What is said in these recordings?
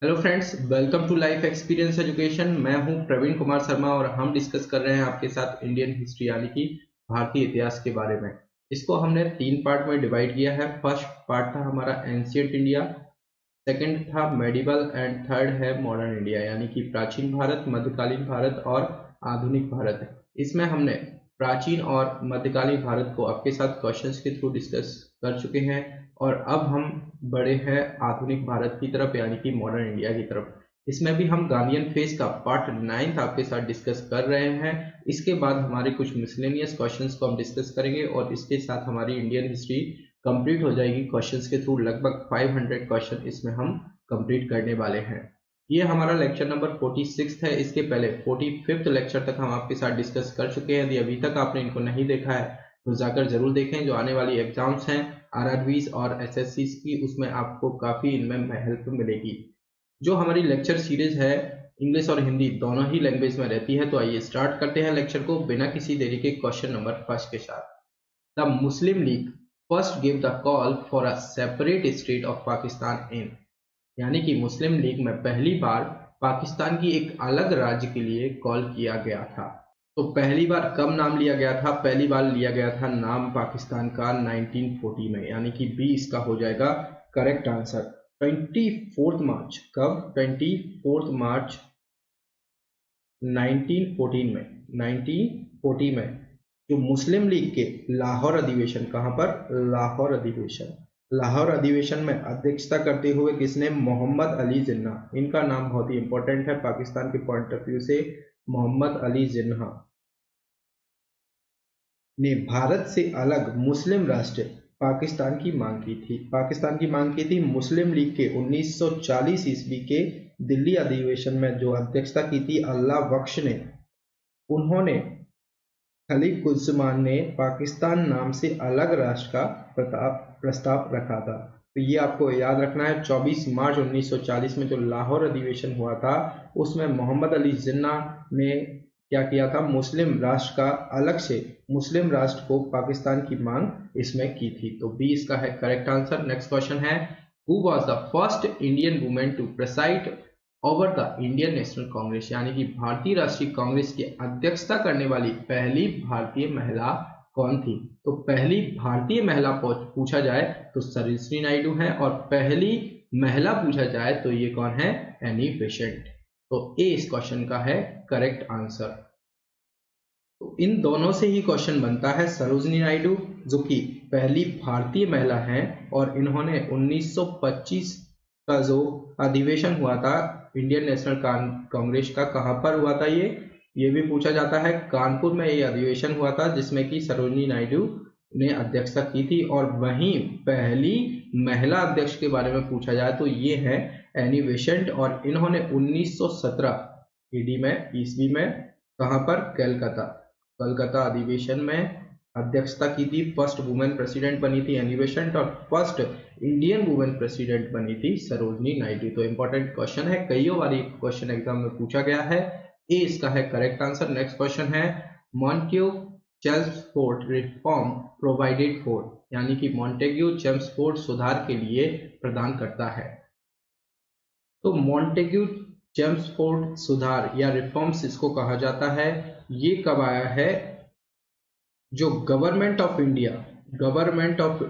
Hello friends, welcome to life experience education. मैं हूं प्रवीण कुमार शर्मा और हम डिस्कस कर रहे हैं आपके साथ इंडियन हिस्ट्री यानी कि भारतीय इतिहास के बारे में। इसको हमने 3 पार्ट में डिवाइड किया है। फर्स्ट पार्ट था हमारा एंशिएंट इंडिया, सेकंड था मेडिवल एंड थर्ड है मॉडर्न इंडिया यानी कि प्राचीन भारत, मध्यकालीन भारत और आधुनिक भारत। इसमें हमने प्राचीन और मध्यकालीन भारत को आपके साथ क्वेश्चंस के थ्रू डिस्कस कर चुके हैं और अब हम बढ़े हैं आधुनिक भारत की तरफ यानी कि मॉडर्न इंडिया की तरफ। इसमें भी हम गांधीयन फेज का पार्ट 9 आपके साथ डिस्कस कर रहे हैं। इसके बाद हमारे कुछ मिसलेनियस क्वेश्चंस को हम डिस्कस करेंगे और इसके साथ हमारी इंडियन हिस्ट्री कंप्लीट हो जाएगी। क्वेश्चंस के थ्रू लगभग 500 क्वेश्चन इसमें हम कंप्लीट करने वाले हैं। ये हमारा लेक्चर नंबर 46 है। इसके पहले 45th लेक्चर तक हम आपके साथ डिस्कस कर चुके हैं। यदि अभी तक आपने इनको नहीं देखा है तो जाकर जरूर देखें। जो आने वाली एग्जाम्स हैं आरआरबीज और एसएससीज की, उसमें आपको काफी इनमें हेल्प मिलेगी। जो हमारी लेक्चर सीरीज है इंग्लिश और हिंदी दोनों ही लैंग्वेज में रहती है। तो आइए स्टार्ट करते हैं लेक्चर को बिना किसी देरी के क्वेश्चन नंबर फर्स्ट के साथ। The Muslim League first give the call for a separate state of Pakistan in, यानी कि मुस्लिम लीग में पहली बार पाकिस्तान की एक अलग राज्य के लिए कॉल किया गया था। तो पहली बार कब नाम लिया गया था? पहली बार लिया गया था नाम पाकिस्तान का 1940 में, यानी कि बी इसका हो जाएगा करेक्ट आंसर। 24 मार्च, कब? 24 मार्च 1914 में, 1940 में जो मुस्लिम लीग के लाहौर अधिवेशन, कहां पर? लाहौर अधिवेशन। लाहौर अधिवेशन में अध्यक्षता करते हुए किसने? मोहम्मद अली जिन्ना। इनका नाम बहुत ही इंपॉर्टेंट है पाकिस्तान के पॉइंट ऑफ व्यू से। मोहम्मद अली जिन्ना ने भारत से अलग मुस्लिम राष्ट्र पाकिस्तान की मांग की थी। पाकिस्तान की मांग की थी मुस्लिम लीग के 1940 ईस्वी के दिल्ली अधिवेशन में जो अध्यक्षता की थी अल्लाह बख्श ने। उन्होंने खलीफ उस्मान ने पाकिस्तान नाम से अलग राष्ट्र का प्रस्ताव रखा था। तो ये आपको याद रखना है। 24 मार्च 1940 में जो लाहौर अधिवेशन हुआ था उसमें मोहम्मद अली जिन्ना ने क्या किया था? मुस्लिम राष्ट्र का अलग से मुस्लिम राष्ट्र को पाकिस्तान की मांग इसमें की थी। तो बी इसका है करेक्ट आंसर। नेक्स्ट क्वेश्चन है, who was the first Indian women to preside over the Indian National Congress, यानी कि भारतीय राष्ट्रीय कांग्रेस की अध्यक्षता करने वाली पहली भारतीय महिला कौन थी? तो पहली भारतीय महिला पूछा जाए तो सरोजिनी नायडू है और पहली महिला पूछा जाए तो ये कौन है? Annie Besant. तो ए इस क्वेश्चन का है करेक्ट आंसर। तो इन दोनों से ही क्वेश्चन बनता है। सरोजिनी नायडू जो कि पहली भारतीय महिला हैं और इन्होंने 1925 का जो अधिवेशन हुआ था इंडियन नेशनल कांग्रेस का, कहां पर हुआ था? ये भी पूछा जाता है। कानपुर में ये अधिवेशन हुआ था जिसमें कि सरोजिनी नायडू ने अध्यक्षता की थी। और वहीं पहली महिला अध्यक्ष के बारे में पूछा जाए तो ये है एनी बेसेंट और इन्होंने 1917 ईडी में, ईस्वी में, कहां पर? कलकत्ता अधिवेशन में अध्यक्षता की थी। फर्स्ट वुमेन प्रेसिडेंट बनी थी एनी बेसेंट और फर्स्ट इंडियन वुमेन प्रेसिडेंट बनी थी सरोजिनी नायडू। तो इंपॉर्टेंट क्वेश्चन है, कई बार क्वेश्चन एग्जाम में पूछा गया है। ए इसका है करेक्ट आंसर। नेक्स्ट क्वेश्चन है, Montagu Chelmsford reform provided for, यानी कि मॉन्टेग्यू चेम्सफोर्ड सुधार के लिए प्रदान करता है। तो मॉन्टेग्यू चेम्सफोर्ड सुधार या रिफॉर्म्स इसको कहा जाता है। ये कब आया है? जो गवर्नमेंट ऑफ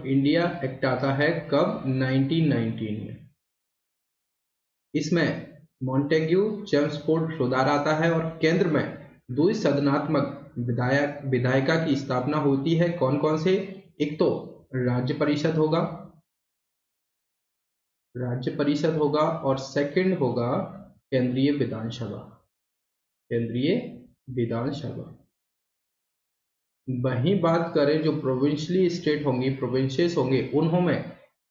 इंडिया एक्ट आता है कब? 1919 में। इसमें मॉन्टेग्यू चेम्सफोर्ड सुधार आता है और केंद्र में द्विसदनात्मक विधायिका की स्थापना होती है। कौन कौन से? एक तो राज्य परिषद होगा और सेकंड होगा केंद्रीय विधानसभा। वहीं बात करें जो प्रोविंशियली स्टेट होंगी, प्रोविंसेस होंगे, उन्होंने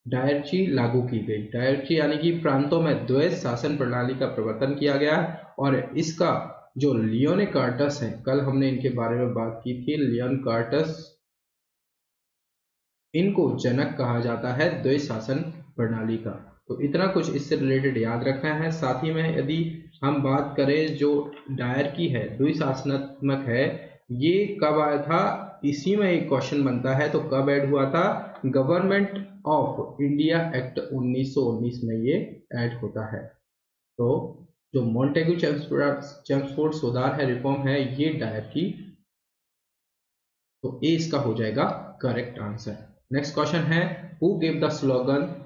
डायरची लागू की गई। डायरची यानी कि प्रांतों में द्वैध शासन प्रणाली का प्रवर्तन किया गया और इसका जो लियोन कार्टस है, कल हमने इनके बारे में बात की थी, लियोन कार्टस, इनको जनक कहा जाता है द्वैध शासन प्रणाली का। तो इतना कुछ इससे रिलेटेड याद रखना है। साथ ही में यदि हम बात करें जो डायरकी है, द्विशासनात्मक है, ये कब आया था? इसी में एक क्वेश्चन बनता है। तो कब ऐड हुआ था? गवर्नमेंट ऑफ इंडिया एक्ट 1919 में ये ऐड होता है। तो जो मॉन्टेग्यू चेम्सफोर्ड सुधार है, रिफॉर्म है, ये डायर की, तो ए इसका हो जाएगा करेक्ट आंसर। नेक्स्ट क्वेश्चन है, हु गेव द स्लोगन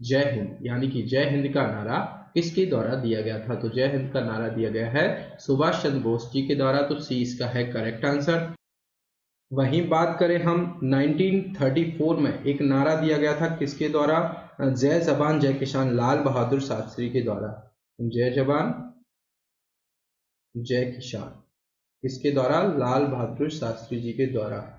जय हिंद, यानी कि जय हिंद का नारा किसके द्वारा दिया गया था? तो जय हिंद का नारा दिया गया है सुभाष चंद्र बोस जी के द्वारा, तो सी इसका है करेक्ट आंसर। वहीं बात करें हम 1934 में एक नारा दिया गया था किसके द्वारा? जय जवान जय किसान, लाल बहादुर शास्त्री के द्वारा। जय जवान जय किसान किसके द्वारा? लाल बहादुर शास्त्री जी के द्वारा।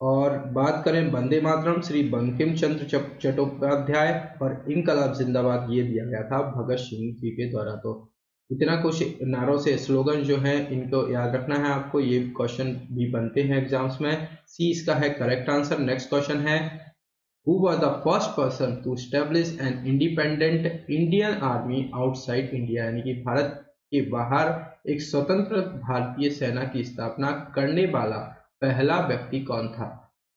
और बात करें वंदे मातरम, श्री बंकिम चंद्र चट्टोपाध्याय और इनकलाब जिंदाबाद, ये दिया गया था भगत सिंह जी के द्वारा। तो इतना कुछ नारों से स्लोगन जो है इनको याद रखना है आपको, ये क्वेश्चन भी बनते हैं एग्जाम्स में। सी इसका है करेक्ट आंसर। नेक्स्ट क्वेश्चन है, who was the first person to establish an independent Indian army outside India, यानी कि भारत के बाहर एक स्वतंत्र भारतीय सेना की स्थापना करने वाला पहला व्यक्ति कौन था?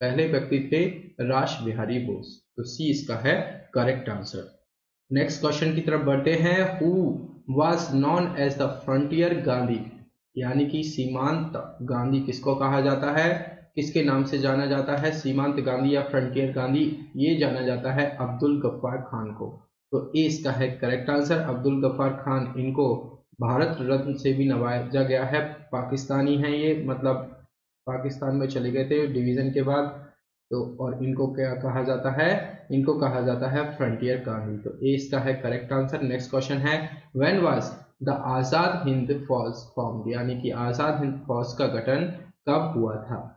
पहले व्यक्ति थे रास बिहारी बोस, तो सी इसका है करेक्ट आंसर। नेक्स्ट क्वेश्चन की तरफ बढ़ते हैं, who was known as the Frontier Gandhi, यानी कि सीमांत गांधी किसको कहा जाता है? किसके नाम से जाना जाता है? सीमांत गांधी या फ्रंटियर गांधी, ये जाना जाता है अब्दुल गफ्फार खान को। तो ए इसका है करेक्ट आंसर। अब्दुल गफ्फार खान, इनको भारत रत्न से भी नवाजा गया है। पाकिस्तानी हैं ये, मतलब पाकिस्तान में चले गए थे डिवीजन के बाद, तो और इनको क्या कहा जाता है? इनको कहा जाता है फ्रंटियर गांधी। तो ए इसका है करेक्ट आंसर। नेक्स्ट क्वेश्चन है, when was the Azad Hind फौज फॉर्म्ड, यानी कि आजाद हिंद फौज का गठन कब हुआ था?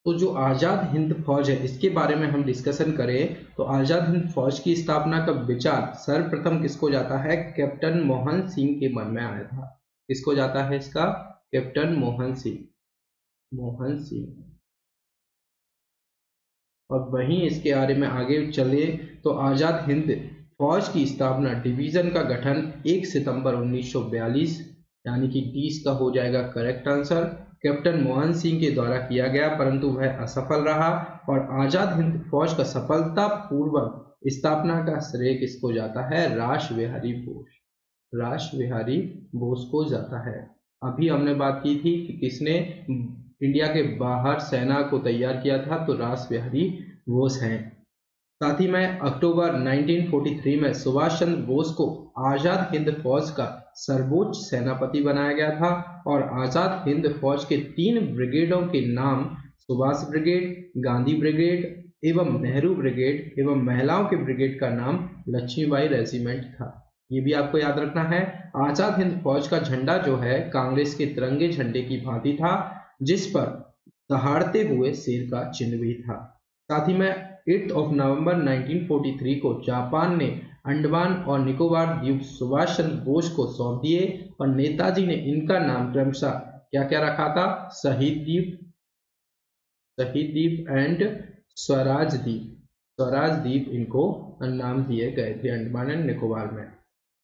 तो जो आजाद हिंद फौज है इसके बारे में हम डिस्कशन करें तो आजाद हिंद फौज की स्थापना का विचार सर्वप्रथम किसको जाता है? कैप्टन मोहन सिंह के मन में आया था। किसको जाता है इसका? कैप्टन मोहन सिंह, मोहन सिंह। और वहीं इसके बारे में आगे चले तो आजाद हिंद फौज की स्थापना, डिवीजन का गठन 1 सितंबर 1942, यानी कि 20 का हो जाएगा correct answer, captain Mohan Singh के द्वारा किया गया, परंतु वह असफल रहा। और आजाद हिंद फौज का सफलतापूर्वक स्थापना का श्रेय किसको जाता है? रास बिहारी बोस, रास बिहारी बोस को जाता है। अभी हमने बात की थी कि किसने इंडिया के बाहर सेना को तैयार किया था, तो रास बिहारी बोस हैं। साथ ही में अक्टूबर 1943 में सुभाष चंद्र बोस को आजाद हिंद फौज का सर्वोच्च सेनापति बनाया गया था। और आजाद हिंद फौज के 3 ब्रिगेडों के नाम सुभाष ब्रिगेड, गांधी ब्रिगेड एवं नेहरू ब्रिगेड, एवं महिलाओं के ब्रिगेड का नाम लक्ष्मीबाई रेजिमेंट था। ये भी आपको याद रखना है। आजाद हिंद फौज का झंडा जो है कांग्रेस के तिरंगे झंडे की भांति था, जिस पर दहाड़ते हुए शेर का चिन्ह भी था। साथ ही में 8 नवंबर 1943 को जापान ने अंडमान और निकोबार द्वीप सुभाष चंद्र बोस को सौंप दिए और नेताजी ने इनका नाम क्रमशः क्या क्या रखा था? शहीद द्वीप, शहीद द्वीप एंड स्वराज द्वीप, स्वराज द्वीप इनको नाम दिए गए थे अंडमान एंड निकोबार में।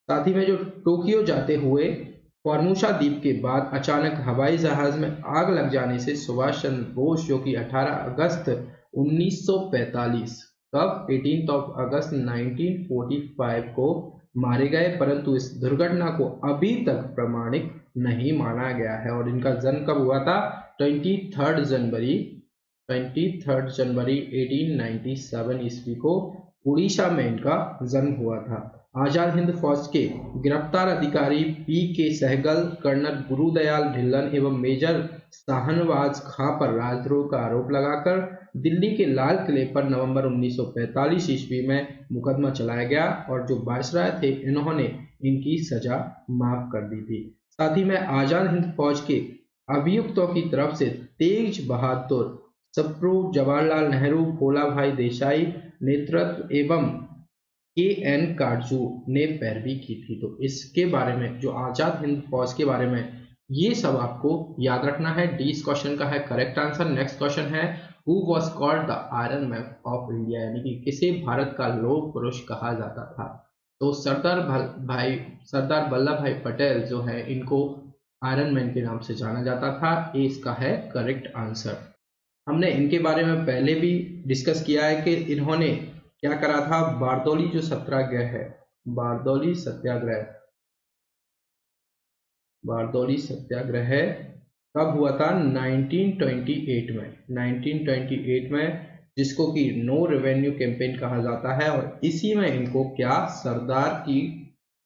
साथ ही में जो टोक्यो जाते हुए फॉर्मूसा द्वीप के बाद अचानक हवाई जहाज में आग लग जाने से सुभाष चंद्र बोस, जो कि 18 अगस्त 1945, कब? 18 अगस्त 1945 को मारे गए, परंतु इस दुर्घटना को अभी तक प्रमाणित नहीं माना गया है। और इनका जन्म कब हुआ था? 23 जनवरी 1897 ईस्वी को उड़ीसा में इनका जन्म हुआ था। आजाद हिंद फौज के गिरफ्तार अधिकारी पी.के. सहगल, कर्नल गुरुदयाल ढिल्लन एवं मेजर शाहनवाज खां पर राजद्रोह का आरोप लगाकर दिल्ली के लाल किले पर नवंबर 1945 ईस्वी में मुकदमा चलाया गया और जो वायसराय थे इन्होंने इनकी सजा माफ कर दी थी। साथ ही में आजाद हिंद फौज के अभियुक्तों की तरफ से तेज बहादुर, सप्रू, जवाहरलाल नेहरू, भोला भाई देसाई नेतृत्व एवं के.एन. काटजू ने पैरवी की थी। तो इसके बारे में, जो आजाद हिंद फौज के बारे में, ये सब आपको याद रखना है। डी इस क्वेश्चन का है करेक्ट आंसर। नेक्स्ट क्वेश्चन है, who was called the iron man of India, यानी कि किसे भारत का लौह पुरुष कहा जाता था? तो सरदार वल्लभ भाई पटेल जो है इनको आयरन मैन के नाम से जाना जाता था। ये इसका है करेक्ट आंसर। हमने इनके बारे में पहले भी डिस्कस किया है कि इन्होंने क्या करा था? बारदौली जो सत्याग्रह है, बारदौली सत्याग्रह, बारदौली सत्याग्रह कब हुआ था? 1928 में। 1928 में, जिसको कि नो रेवेन्यू कैंपेन कहा जाता है, और इसी में इनको क्या सरदार की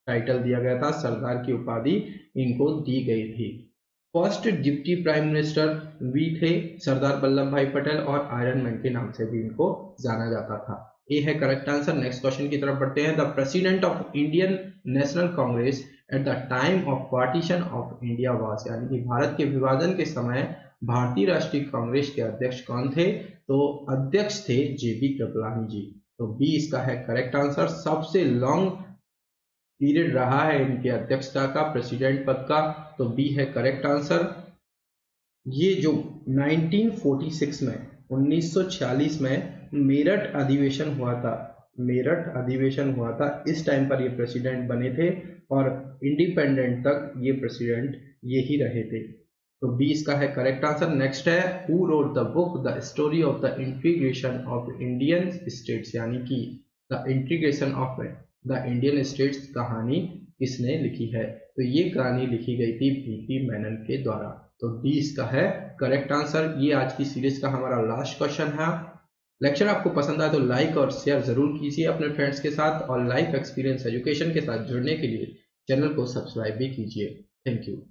टाइटल दिया गया था, सरदार की उपाधि इनको दी गई थी। फर्स्ट डिप्टी प्राइम मिनिस्टर भी थे सरदार वल्लभ भाई पटेल, और आयरन मैन के नाम से भी इनको जाना जाता था। ये है करेक्ट आंसर। नेक्स्ट क्वेश्चन की तरफ बढ़ते हैं। The president of Indian National Congress at the time of partition of India was, यानी कि भारत के विभाजन के समय भारतीय राष्ट्रीय कांग्रेस के अध्यक्ष कौन थे? तो अध्यक्ष थे जेबी कृपलानी जी। तो बी इसका है करेक्ट आंसर। सबसे लॉन्ग पीरियड रहा है इनके अध्यक्षता का, प्रेसिडेंट पद का, तो बी है करेक्ट आंसर। ये जो 1946 में, 1946 में मेरठ अधिवेशन हुआ था, मेरठ अधिवेशन हुआ था, इस टाइम पर ये प्रेसिडेंट बने थे, और इंडिपेंडेंट तक ये प्रेसिडेंट ये ही रहे थे। तो बी इसका है करेक्ट आंसर। नेक्स्ट है, who wrote the book the story of the integration of Indian states, यानी कि the integration of the Indian states कहानी किसने लिखी है? तो ये कहानी लिखी गई थी बीपी मेनन के द्वारा। तो डी इसका है करेक्ट आंसर। ये आज की सीरीज का हमारा लास्ट क्वेश्चन है। लेक्चर आपको पसंद आए तो लाइक और शेयर जरूर कीजिए अपने फ्रेंड्स के साथ, और लाइफ एक्सपीरियंस एजुकेशन के साथ जुड़ने के लिए चैनल को सब्सक्राइब भी कीजिए। Thank you.